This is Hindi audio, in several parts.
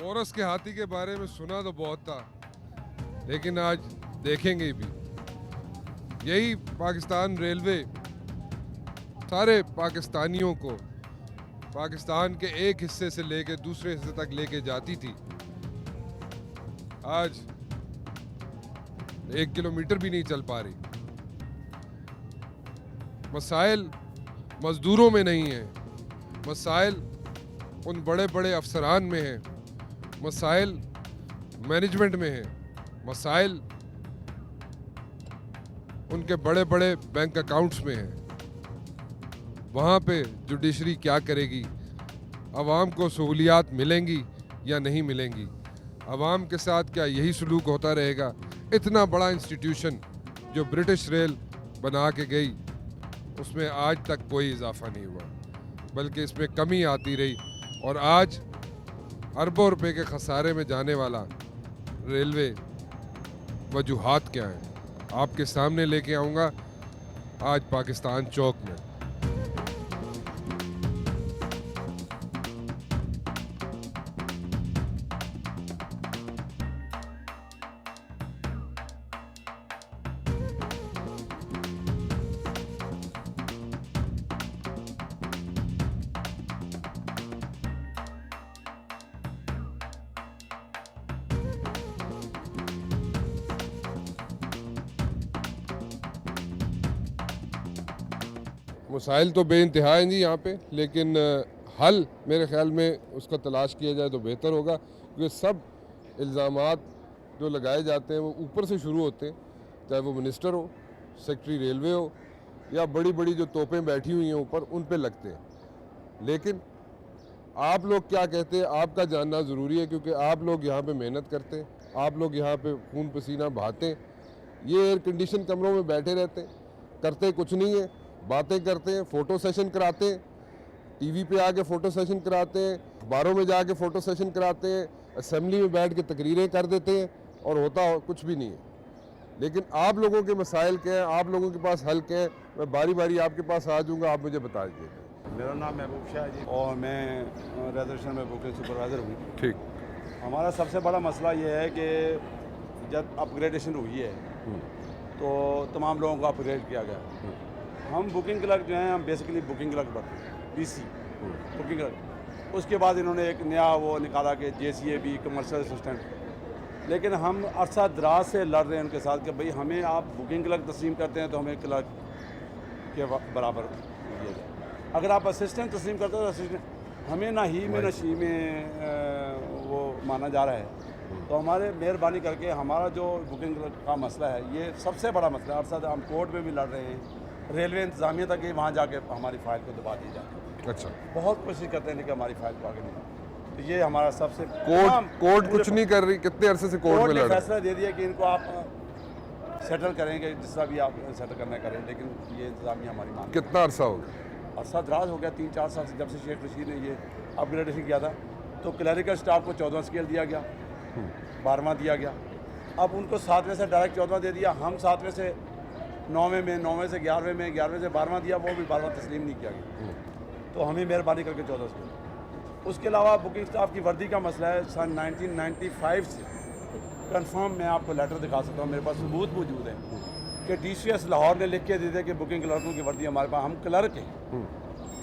औरस के हाथी के बारे में सुना तो बहुत था, लेकिन आज देखेंगे भी। यही पाकिस्तान रेलवे सारे पाकिस्तानियों को पाकिस्तान के एक हिस्से से लेके दूसरे हिस्से तक लेके जाती थी। आज 1 किलोमीटर भी नहीं चल पा रही। मसाइल मजदूरों में नहीं है, मसाइल उन बड़े बड़े अफसरान में है, मसाइल मैनेजमेंट में है, मसाइल उनके बड़े बड़े बैंक अकाउंट्स में है। वहाँ पे जुडिशरी क्या करेगी? आवाम को सहूलियात मिलेंगी या नहीं मिलेंगी? आवाम के साथ क्या यही सलूक होता रहेगा? इतना बड़ा इंस्टीट्यूशन जो ब्रिटिश रेल बना के गई, उसमें आज तक कोई इजाफा नहीं हुआ, बल्कि इसमें कमी आती रही। और आज अरबों रुपए के खसारे में जाने वाला रेलवे, वजूहात क्या है आपके सामने लेके आऊँगा आज पाकिस्तान चौक में। मसाइल तो बेइंतहा हैं जी यहाँ पे, लेकिन हल मेरे ख्याल में उसका तलाश किया जाए तो बेहतर होगा, क्योंकि सब इल्ज़ामात जो लगाए जाते हैं वो ऊपर से शुरू होते हैं, चाहे वो मिनिस्टर हो, सेक्रेटरी रेलवे हो, या बड़ी बड़ी जो तोपें बैठी हुई हैं ऊपर, उन पे लगते हैं। लेकिन आप लोग क्या कहते हैं, आपका जानना ज़रूरी है, क्योंकि आप लोग यहाँ पे मेहनत करते हैं, आप लोग यहाँ पे खून पसीना बहाते हैं। ये एयर कंडीशन कमरों में बैठे रहते हैं, करते कुछ नहीं है, बातें करते हैं, फ़ोटो सेशन कराते हैं, टीवी पे आके फ़ोटो सेशन कराते हैं, अखबारों में जाके फ़ोटो सेशन कराते हैं, असेंबली में बैठ के तकरीरें कर देते हैं, और होता कुछ भी नहीं है। लेकिन आप लोगों के मसाइल क्या हैं, आप लोगों के पास हल क्या है, मैं बारी बारी आपके पास आ जाऊँगा, आप मुझे बता दीजिएगा। मेरा नाम महबूब शाह जी और मैं रेजर्वेशन में बुकिंग सुपरवाइज़र हूँ। ठीक। हमारा सबसे बड़ा मसला ये है कि जब अपग्रेडेशन हुई है तो तमाम लोगों को अपग्रेड किया गया। हम बुकिंग क्लर्क जो हैं, हम बेसिकली बुकिंग क्लर्क बनते हैं, BC बुकिंग क्लर्क। उसके बाद इन्होंने एक नया वो निकाला कि JCAB कमर्शियल असिस्टेंट। लेकिन हम अरसा दराज से लड़ रहे हैं उनके साथ कि भाई हमें आप बुकिंग क्लर्क तस्लीम करते हैं तो हमें क्लर्क के बराबर दिया जाए। अगर आप असिस्टेंट तस्लीम करते हो तो असिस्टेंट हमें ना ही में ना शी में वो माना जा रहा है। तो हमारे मेहरबानी करके हमारा जो बुकिंग क्लर्क का मसला है, ये सबसे बड़ा मसला है। अरसा हम कोर्ट में भी लड़ रहे हैं, रेलवे इंतजामिया तक ही वहाँ जाके हमारी फ़ाइल को दबा दी जाती है। अच्छा, बहुत कोशिश करते हैं कि हमारी फ़ाइल को आगे नहीं। तो ये हमारा सबसे कोर्ट कुछ नहीं कर रही। कितने अरसे से कोर्ट में लड़ रहे हैं? फैसला दे दिया कि इनको आप सेटल करेंगे, जिस तरह भी आप सेटल करना करें, लेकिन ये इंतजामिया हमारी मांग। कितना अरसा हो गया? अरसा दराज हो गया, 3-4 साल से, जब से शेख रशीद ने ये अपग्रेडेशन किया था। तो क्लरिकल स्टाफ को 14वां स्केल दिया गया, 12वां दिया गया। अब उनको 7वें से डायरेक्ट 14वां दे दिया। हम 7वें से 9वें में, 9वें से 11वें में, 11वें से 12वां दिया, वो भी 12वां तस्लीम नहीं किया गया। तो हमें मेहरबानी करके 14 स्केल। उसके अलावा बुकिंग स्टाफ की वर्दी का मसला है। सन 1995 से कंफर्म मैं आपको लेटर दिखा सकता हूँ, मेरे पास सबूत मौजूद है कि DCS लाहौर ने लिख के दे दिया कि बुकिंग क्लर्कों की वर्दी हमारे पास, हम क्लर्क हैं,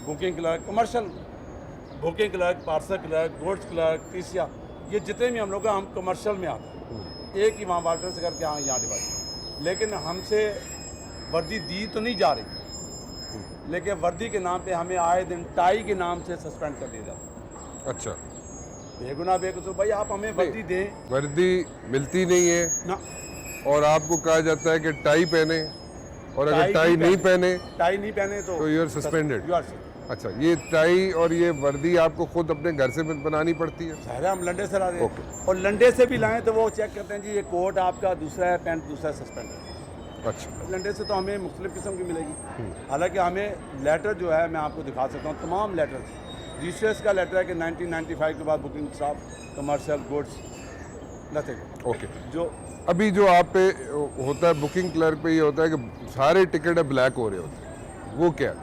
booking clerk, commercial booking clerk, parcel clerk, goods clerk, TCA, ये जितने भी हम लोग हैं, हम कमर्शियल में आते हैं। एक ही वहाँ वाटर से करके हाँ यहाँ डिवाइड। लेकिन हमसे वर्दी दी तो नहीं जा रही, लेकिन वर्दी के नाम पे हमें आए दिन टाई के नाम से सस्पेंड कर दिया जाता है। अच्छा, बेगुनाह बेकसूर भाई आप हमें वर्दी दें। वर्दी मिलती नहीं है ना, और आपको कहा जाता है कि टाई पहने, और अगर टाई नहीं पहने तो यू आर सस्पेंडेड। अच्छा, ये टाई और ये वर्दी आपको खुद अपने घर से बनानी पड़ती है? सारे हम लंडे से ला रहे हैं, और लंडे से भी लाएं तो वो चेक करते हैं जी ये कोट आपका दूसरा है, पैंट दूसरा सस्पेंड है। अच्छा, लंडे से तो हमें मुख्तलिफ किस्म की मिलेगी। हालांकि हमें लेटर जो है मैं आपको दिखा सकता हूँ, तमाम लेटर। DCS का लेटर है कि 1995 के बाद booking staff, commercial, goods, nothing. Okay. जो अभी जो आप पे होता है बुकिंग क्लर्क पे, ये होता है कि सारे टिकट ब्लैक हो रहे होते हैं, वो क्या?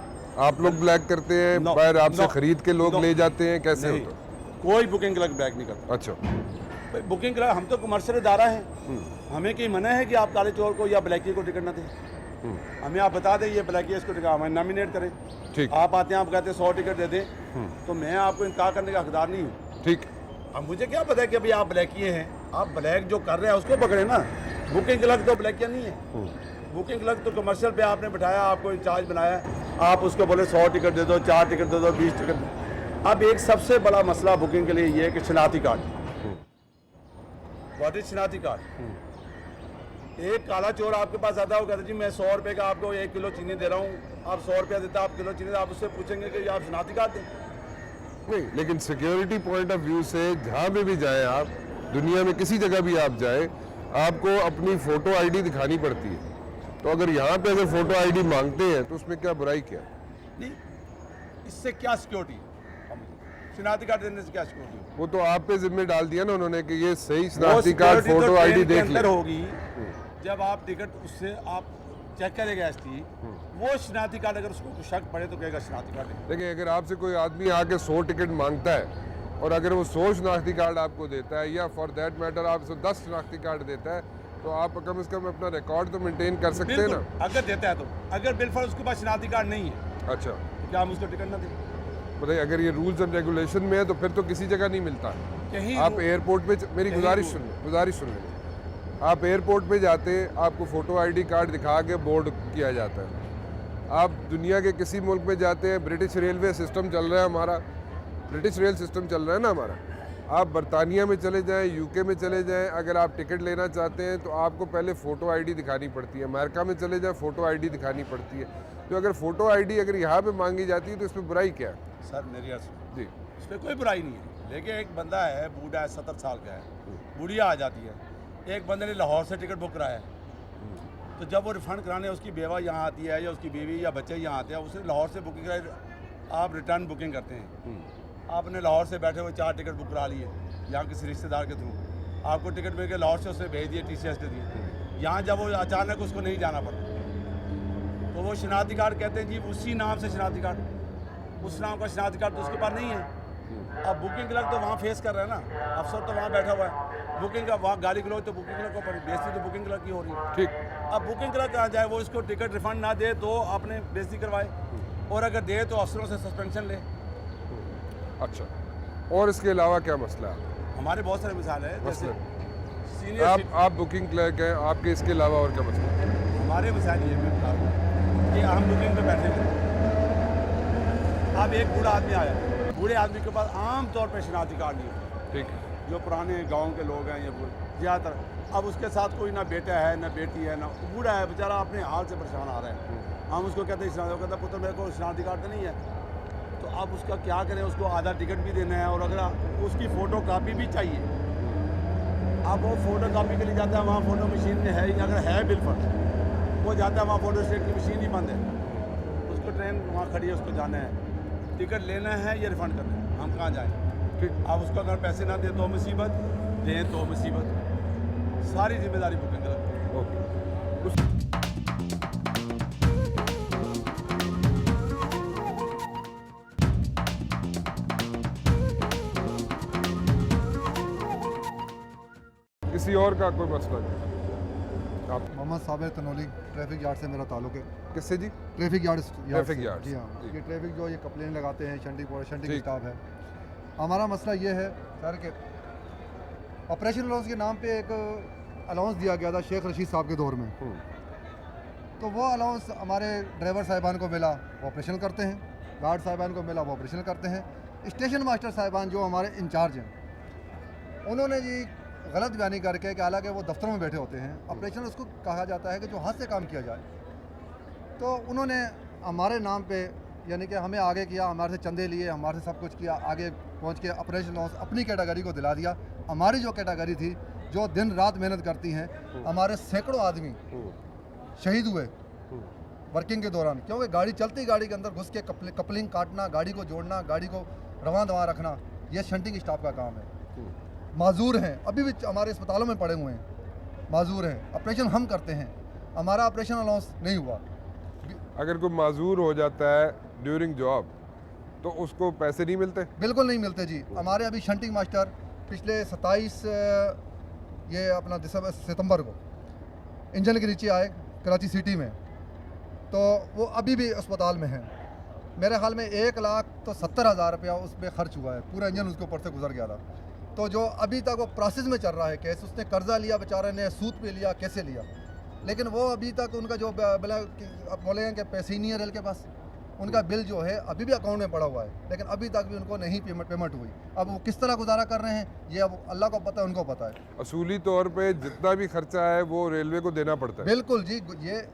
आप लोग ब्लैक करते हैं, बाहर आपसे खरीद के लोग ले जाते हैं, कैसे होता है? कोई बुकिंग क्लर्क ब्लैक नहीं करता। अच्छा। भाई बुकिंग क्लर्क, हम तो कमर्शियल इदारा है, हमें कहीं मना है कि आप काले चोर को या ब्लैकी को टिकट ना दें। हमें आप बता दें ये ब्लैकी है, इसको टिकट हमें नॉमिनेट करें। ठीक। आप आते हैं, आप कहते हैं 100 टिकट दे दें, तो मैं आपको इनकार करने का हकदार नहीं हूँ। ठीक। अब मुझे क्या पता है कि अभी आप ब्लैकी हैं, आप ब्लैक जो कर रहे हैं उसको पकड़े ना। बुकिंग क्लर्क तो ब्लैकिया नहीं है। बुकिंग क्लर्क तो कमर्शियल पे आपने बैठाया, आपको इंचार्ज बनाया, आप उसको बोले 100 टिकट दे दो, 4 टिकट दे दो, 20 टिकट दे। अब एक सबसे बड़ा मसला बुकिंग के लिए ये है कि शनाख्ती कार्ड, व्हाट इज शनाख्ती कार्ड। एक काला चोर आपके पास आता है, वो कहता है जी मैं 100 रुपये का आपको 1 किलो चीनी दे रहा हूँ, आप 100 रुपया देता, आप किलो चीनी, आप उससे पूछेंगे कि आप शनाख्ती कार्ड दें। नहीं, लेकिन सिक्योरिटी पॉइंट ऑफ व्यू से जहाँ पे भी जाएं आप, दुनिया में किसी जगह भी आप जाएं, आपको अपनी फ़ोटो आईडी दिखानी पड़ती है। तो अगर यहाँ पे अगर फ़ोटो आईडी मांगते हैं तो उसमें क्या बुराई क्या? नहीं, इससे क्या सिक्योरिटी, शनाख्ती कार्ड देने से क्या सिक्योरिटी? वो तो आप पे जिम्मे डाल दिया ना उन्होंने कि ये सही शनाख्ती कार्ड फोटो आईडी देख ले। होगी जब आप टिकट उससे आप चेक करेगा एसटी, वो शनाख्ती कार्ड अगर उसको शक पड़े तो कहेगा शनाख्ती कार्ड। देखिए, अगर आपसे कोई आदमी आके 100 टिकट मांगता है और अगर वो 100 शनाख्ती कार्ड आपको देता है या फॉर दैट मैटर आपसे 10 शनाख्ती कार्ड देता है, तो आप कम से कम अपना रिकॉर्ड तो मेंटेन कर सकते हैं ना। अगर देता है तो, अगर बिलफर उसके पास शनाख्ती कार्ड नहीं है, अच्छा, तो क्या हम उसको टिकट ना दें? बताइए, अगर ये रूल्स एंड रेगुलेशन में है तो फिर तो किसी जगह नहीं मिलता। कहीं आप एयरपोर्ट पे, मेरी गुजारिश सुन लें, आप एयरपोर्ट पे जाते हैं, आपको फ़ोटो आईडी कार्ड दिखा के बोर्ड किया जाता है। आप दुनिया के किसी मुल्क में जाते हैं, ब्रिटिश रेलवे सिस्टम चल रहा है हमारा, ब्रिटिश रेल सिस्टम चल रहा है ना हमारा। आप बरतानिया में चले जाएं, यूके में चले जाएं, अगर आप टिकट लेना चाहते हैं तो आपको पहले फ़ोटो आईडी दिखानी पड़ती है। अमेरिका में चले जाएं, फ़ोटो आईडी दिखानी पड़ती है। तो अगर फ़ोटो आईडी अगर यहाँ पे मांगी जाती है तो इसमें बुराई क्या है? सर मेरी अर्ज जी, इसमें कोई बुराई नहीं है, लेकिन एक बंदा है, बूढ़ा है, 70 साल का है, बुढ़िया आ जाती है, एक बंदे ने लाहौर से टिकट बुक कराया है, तो जब वो रिफ़ंड कराने उसकी बेवा यहाँ आती है या उसकी बीवी या बच्चे यहाँ आते हैं, उसने लाहौर से बुकिंग कराई, आप रिटर्न बुकिंग करते हैं, आपने लाहौर से बैठे हुए 4 टिकट बुक करा लिए यहाँ किसी रिश्तेदार के थ्रू, आपको टिकट मिल के लाहौर से उसने भेज दिए, TCS दे दिए, यहाँ जब वो अचानक उसको नहीं जाना पड़ा तो वो शनाख्ती कार्ड कहते हैं जी उसी नाम से शनाख्ती कार्ड, उस नाम का शनाख्ती कार्ड तो उसके पास नहीं है। अब बुकिंग क्लर्क तो वहाँ फेस कर रहा है ना, अफसर तो वहाँ बैठा हुआ है, बुकिंग का वहाँ गाली क्लर्क तो बुकिंग क्लर्क को बेइज्जती तो बुकिंग क्लर्क की हो रही है। ठीक। अब बुकिंग क्लर्क कहाँ जाए, वो इसको टिकट रिफंड ना दे तो आपने बेइज्जती करवाए, और अगर दे तो अफसरों से सस्पेंशन ले। अच्छा, और इसके अलावा क्या मसला है? हमारे बहुत सारे मिसाल है, जैसे मसला आप बुकिंग क्लर्क हैं, आपके इसके अलावा और क्या मसला है? हमारे मिसाल ये है कि हम बुकिंग पे बैठे हुए, अब एक बूढ़ा आदमी आया, बूढ़े आदमी के पास आम तौर पे शनाख्ती कार्ड नहीं होता, ठीक, जो पुराने गांव के लोग हैं ये ज़्यादातर, अब उसके साथ कोई ना बेटा है ना बेटी है ना, बूढ़ा है बेचारा, अपने हाल से परेशान आ रहा है, हम उसको कहते हैं शनाख्ती, कहता पुत्र मेरे को शनाख्ती कार्ड तो नहीं है, तो अब उसका क्या करें, उसको आधा टिकट भी देना है और अगर उसकी फ़ोटो कापी भी चाहिए, अब वो फ़ोटो कापी के लिए जाता है, वहाँ फ़ोटो मशीन में है ही, अगर है बिलफर वो जाता है वहाँ, फ़ोटो स्टेट की मशीन ही बंद है, उसको ट्रेन वहाँ खड़ी है, उसको जाना है, टिकट लेना है या रिफ़ंड करना है, हम कहाँ जाएँ? ठीक। आप उसको अगर पैसे ना दें तो मुसीबत, दें तो मुसीबत, सारी जिम्मेदारी बुकिंग क्लर्क। ओके। किसी और का कोई मसला नहीं? आप मोहम्मद साबिर तनोली, ट्रैफिक यार्ड से मेरा ताल्लुक है। किससे जी? ट्रैफिक यार्ड ट्रैफिक से। यार्ड जी से, हाँ, जी। ये ट्रैफिक जो ये कंप्लेन लगाते हैं, शंटी ठीक। स्टाफ है। हमारा मसला ये है सर कि ऑपरेशन अलाउंस के नाम पे एक अलाउंस दिया गया था शेख रशीद साहब के दौर में, तो वो अलाउंस हमारे ड्राइवर साहिबान को मिला, वो ऑपरेशन करते हैं, गार्ड साहिबान को मिला, वो ऑपरेशन करते हैं, स्टेशन मास्टर साहिबान जो हमारे इंचार्ज हैं, उन्होंने जी गलत बयानी करके कि हालांकि वो दफ्तरों में बैठे होते हैं, ऑपरेशन उसको कहा जाता है कि जो हाथ से काम किया जाए, तो उन्होंने हमारे नाम पे यानी कि हमें आगे किया, हमारे से चंदे लिए, हमारे से सब कुछ किया, आगे पहुंच के ऑपरेशन लॉस अपनी कैटेगरी को दिला दिया। हमारी जो कैटेगरी थी, जो दिन रात मेहनत करती हैं, हमारे सैकड़ों आदमी शहीद हुए वर्किंग के दौरान, क्योंकि गाड़ी चलती गाड़ी के अंदर घुस के कपलिंग काटना, गाड़ी को जोड़ना, गाड़ी को रवां दवा रखना, ये शंटिंग स्टाफ का काम है। माजूर हैं, अभी भी हमारे अस्पतालों में पड़े हुए हैं, माजूर हैं, ऑपरेशन हम करते हैं, हमारा ऑपरेशन अलाउंस नहीं हुआ। अगर कोई माजूर हो जाता है ड्यूरिंग जॉब तो उसको पैसे नहीं मिलते? बिल्कुल नहीं मिलते जी। हमारे अभी शंटिंग मास्टर पिछले 27 ये अपना सितंबर को इंजन के नीचे आए कराची सिटी में, तो वो अभी भी अस्पताल में हैं। मेरे ख्याल में 1,70,000 रुपया उस पर खर्च हुआ है, पूरा इंजन उसके ऊपर से गुजर गया था। तो जो अभी तक वो प्रोसेस में चल रहा है केस, उसने कर्जा लिया, बेचारे ने सूद पे लिया, कैसे लिया, लेकिन वो अभी तक उनका जो बोलेंगे कि पैसे ही नहीं है रेल के पास, उनका बिल जो है अभी भी अकाउंट में पड़ा हुआ है, लेकिन अभी तक भी उनको नहीं पेमेंट हुई। अब वो किस तरह गुजारा कर रहे हैं ये अब अल्लाह को पता है, उनको पता है। असूली तौर पे जितना भी खर्चा है वो रेलवे को देना पड़ता है। बिल्कुल जी।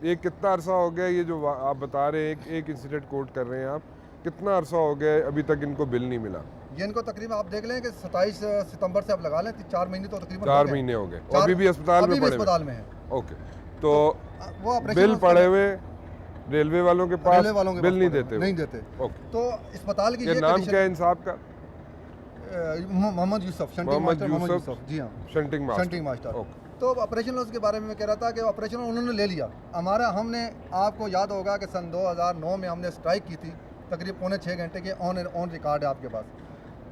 ये कितना अरसा हो गया, ये जो आप बता रहे हैं एक इंसिडेंट कोट कर रहे हैं आप, कितना अरसा हो गया अभी तक इनको बिल नहीं मिला? ये इनको तकरीबन आप देख लें कि 27 सितंबर से आप लगा लें 4 महीने तो तकरीबन 4 महीने हो गए, अभी भी अस्पताल में पड़े अस्पताल में है। ओके, तो वो ऑपरेशन बिल पड़े हुए रेलवे वालों के पास, बिल नहीं देते? नहीं देते। ओके, तो अस्पताल की ये नाम क्या है इंसाफ का? मोहम्मद यूसुफ, शंटिंग मास्टर मोहम्मद यूसुफ जी हाँ, शंटिंग मास्टर। ओके, तो ऑपरेशन लॉस के बारे में मैं कह रहा था कि ऑपरेशन उन्होंने ले लिया हमारा। हमने, आपको याद होगा कि सन 2009 में हमने स्ट्राइक की थी, तकरीबन 6.25 घंटे के ऑन रिकॉर्ड है आपके पास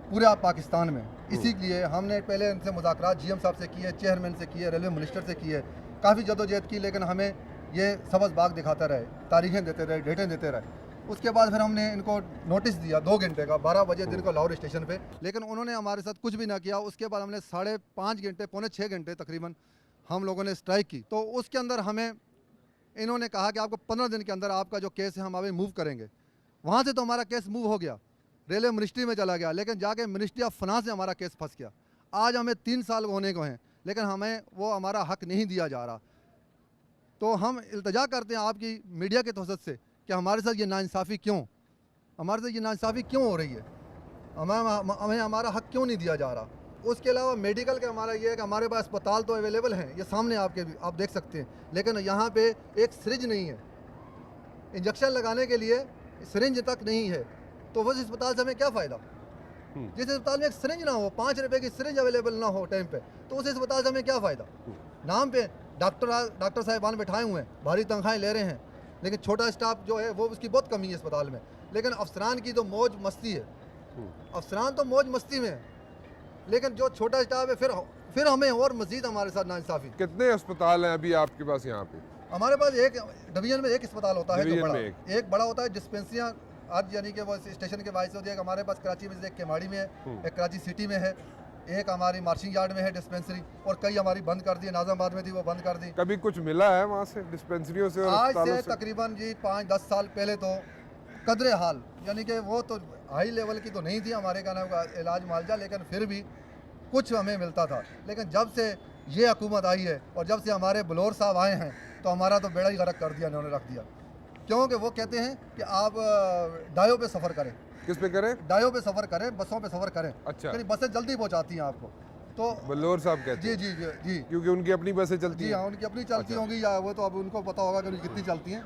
पूरे आप पाकिस्तान में। इसी लिए हमने पहले इनसे मुज़ाकरात जीएम साहब से किए, चेयरमैन से किए, रेलवे मिनिस्टर से किए, काफ़ी जदोजहद की, लेकिन हमें ये सबज बाग दिखाते रहे, तारीखें देते रहे, डेटें देते रहे। उसके बाद फिर हमने इनको नोटिस दिया 2 घंटे का, 12 बजे दिन को लाहौर स्टेशन पे, लेकिन उन्होंने हमारे साथ कुछ भी ना किया। उसके बाद हमने 5.5 घंटे, 5.25 घंटे तकरीबन हम लोगों ने स्ट्राइक की। तो उसके अंदर हमें इन्होंने कहा कि आपको 15 दिन के अंदर आपका जो केस है हम अभी मूव करेंगे। वहाँ से तो हमारा केस मूव हो गया, रेलवे मिनिस्ट्री में चला गया, लेकिन जाके मिनिस्ट्री ऑफ फाइनेंस से हमारा केस फंस गया। आज हमें 3 साल होने को हैं, लेकिन हमें वो हमारा हक नहीं दिया जा रहा। तो हम इल्तजा करते हैं आपकी मीडिया के तवसत से कि हमारे साथ ये नाइंसाफ़ी क्यों, हमारे साथ ये नाइंसाफ़ी क्यों हो रही है, हमें हमारा हक क्यों नहीं दिया जा रहा। उसके अलावा मेडिकल का हमारा ये है कि हमारे पास अस्पताल तो अवेलेबल हैं, ये सामने आपके आप देख सकते हैं, लेकिन यहाँ पे एक सिरिंज नहीं है, इंजेक्शन लगाने के लिए सिरिंज तक नहीं है। तो उस अस्पताल से हमें क्या फ़ायदा, जिस अस्पताल में एक सिरिंज ना हो, 5 रुपए की सिरिंज अवेलेबल ना हो टाइम पे, तो उस अस्पताल से हमें क्या फ़ायदा। नाम पे डॉक्टर साहिबान बैठाए हुए हैं, भारी तनख्वाहें ले रहे हैं, लेकिन छोटा स्टाफ जो है वो उसकी बहुत कमी है अस्पताल में। लेकिन अफसरान की तो मौज मस्ती है, अफसरान तो मौज मस्ती में है, लेकिन जो छोटा स्टाफ है फिर हमें और मजीद हमारे साथ नाइंसाफ़ी। कितने अस्पताल हैं अभी आपके पास यहाँ पे? हमारे पास एक डिवीजन में एक अस्पताल होता है, जो बड़ा एक बड़ा होता है। डिस्पेंसरियाँ आज यानी कि वो स्टेशन के वाइस होती है। हमारे पास कराची में एक केमाड़ी में है, एक कराची सिटी में है, एक हमारी मार्शिंग यार्ड में है डिस्पेंसरी, और कई हमारी बंद कर दी, नाज़ाबाद में थी वो बंद कर दी। कभी कुछ मिला है वहाँ से डिस्पेंसरियों से? आज से तकरीबन जी 5-10 साल पहले तो कदरे हाल, यानी कि वो तो हाई लेवल की तो नहीं थी हमारे कहने का इलाज मुआवजा, लेकिन फिर भी कुछ हमें मिलता था। लेकिन जब से ये हुकूमत आई है और जब से हमारे बलोर साहब आए हैं, तो हमारा तो बेड़ा ही गर्क कर दिया, उन्होंने रख दिया। क्योंकि वो कहते हैं कि आप डायो पे सफ़र करें। किस पे करें? डायो पे सफ़र करें, बसों पे सफ़र करें। अच्छा, यानी बसें जल्दी पहुंचाती हैं आपको। तो बल्लोर साहब कहते हैं? जी जी जी जी, क्योंकि उनकी अपनी बसें चलती हैं। जी हाँ, उनकी अपनी चलती होंगी, या वो तो अब उनको पता होगा कि कितनी चलती हैं।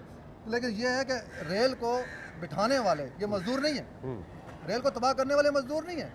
लेकिन ये है कि रेल को बिठाने वाले ये मजदूर नहीं है, रेल को तबाह करने वाले मजदूर नहीं है।